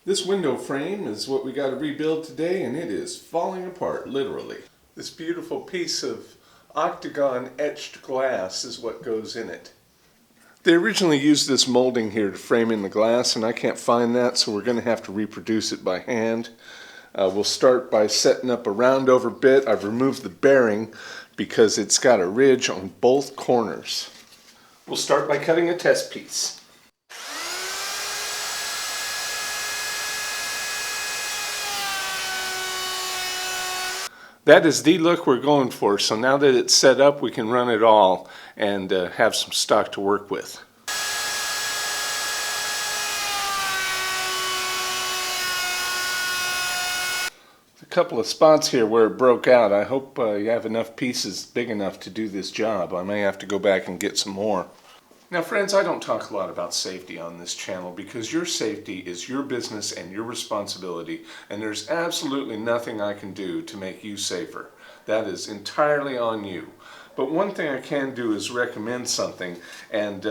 This window frame is what we got to rebuild today, and it is falling apart, literally. This beautiful piece of Octagon etched glass is what goes in it. They originally used this molding here to frame in the glass, and I can't find that, so we're going to have to reproduce it by hand. We'll start by setting up a round over bit. I've removed the bearing because it's got a ridge on both corners. We'll start by cutting a test piece. That is the look we're going for, so now that it's set up we can run it all and have some stock to work with. A couple of spots here where it broke out. I hope you have enough pieces big enough to do this job. I may have to go back and get some more. Now friends, I don't talk a lot about safety on this channel because your safety is your business and your responsibility, and there's absolutely nothing I can do to make you safer. That is entirely on you. But one thing I can do is recommend something, and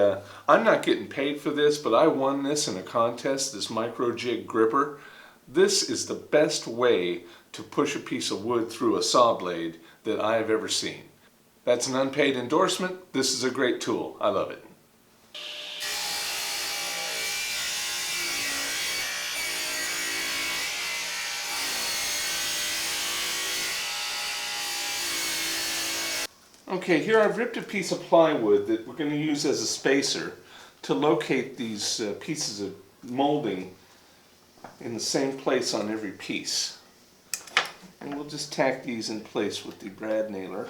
I'm not getting paid for this, but I won this in a contest, this micro jig gripper. This is the best way to push a piece of wood through a saw blade that I have ever seen. That's an unpaid endorsement. This is a great tool. I love it. Okay, here I've ripped a piece of plywood that we're going to use as a spacer to locate these pieces of molding in the same place on every piece. And we'll just tack these in place with the brad nailer.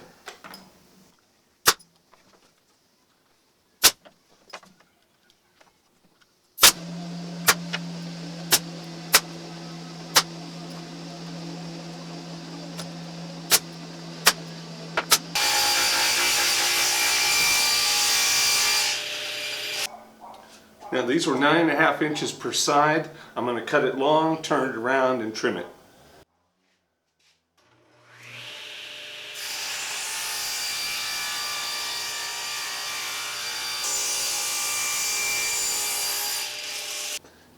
Now these were 9.5 inches per side. I'm going to cut it long, turn it around, and trim it.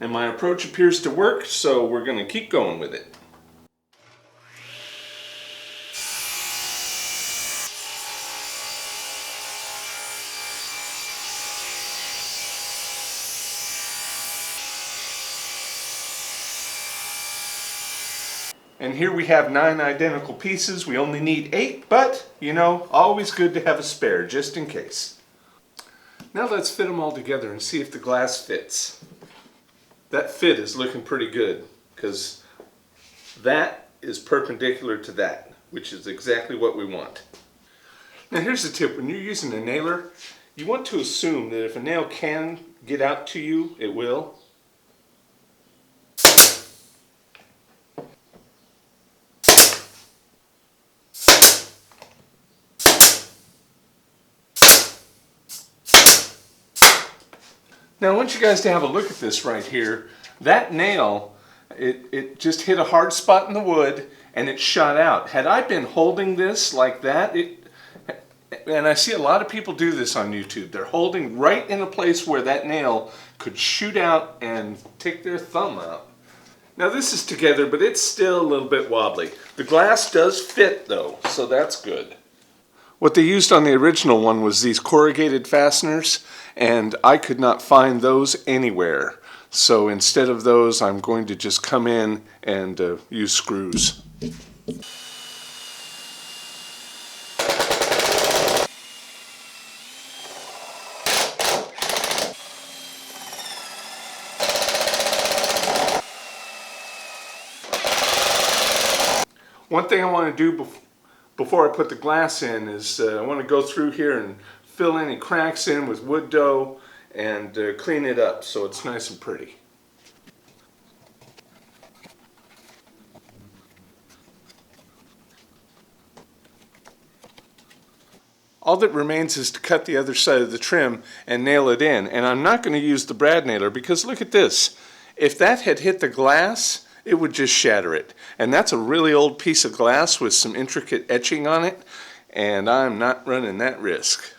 And my approach appears to work, so we're going to keep going with it. And here we have 9 identical pieces. We only need 8, but, you know, always good to have a spare, just in case. Now let's fit them all together and see if the glass fits. That fit is looking pretty good, because that is perpendicular to that, which is exactly what we want. Now here's the tip. When you're using a nailer, you want to assume that if a nail can get out to you, it will. Now I want you guys to have a look at this right here. That nail, it just hit a hard spot in the wood and it shot out. Had I been holding this like that, and I see a lot of people do this on YouTube, they're holding right in a place where that nail could shoot out and take their thumb out. Now this is together, but it's still a little bit wobbly. The glass does fit though, so that's good. What they used on the original one was these corrugated fasteners, and I could not find those anywhere. So instead of those, I'm going to just come in and use screws. One thing I want to do before I put the glass in is I want to go through here and fill any cracks in with wood dough and clean it up so it's nice and pretty. All that remains is to cut the other side of the trim and nail it in, and I'm not going to use the brad nailer because look at this. If that had hit the glass, it would just shatter it. And that's a really old piece of glass with some intricate etching on it, and I'm not running that risk.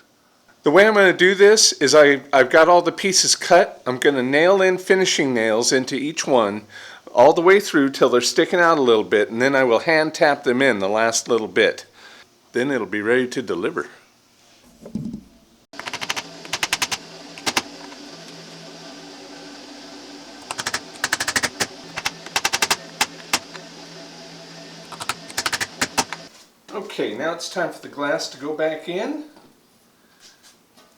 The way I'm going to do this is I've got all the pieces cut. I'm going to nail in finishing nails into each one all the way through till they're sticking out a little bit, and then I will hand tap them in the last little bit. Then it'll be ready to deliver. Okay, now it's time for the glass to go back in.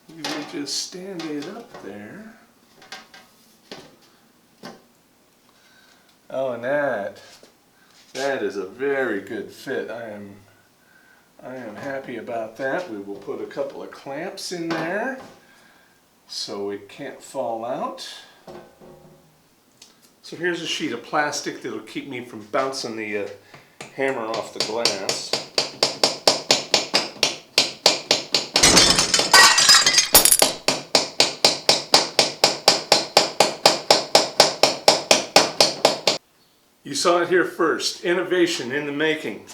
You will just stand it up there. Oh, and that is a very good fit. I am happy about that. We will put a couple of clamps in there so it can't fall out. So here's a sheet of plastic that'll keep me from bouncing the hammer off the glass. You saw it here first. Innovation in the making.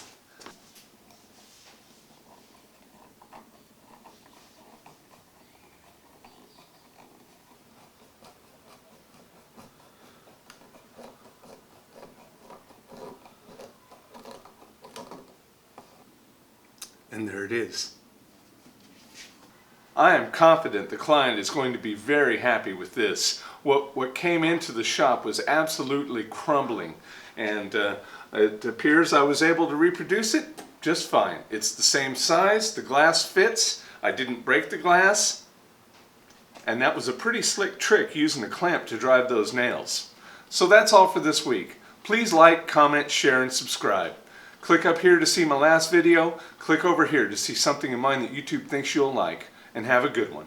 And there it is. I am confident the client is going to be very happy with this. What came into the shop was absolutely crumbling, and it appears I was able to reproduce it just fine. It's the same size, the glass fits, I didn't break the glass, and that was a pretty slick trick using a clamp to drive those nails. So that's all for this week. Please like, comment, share, and subscribe. Click up here to see my last video. Click over here to see something in mine that YouTube thinks you'll like. And have a good one.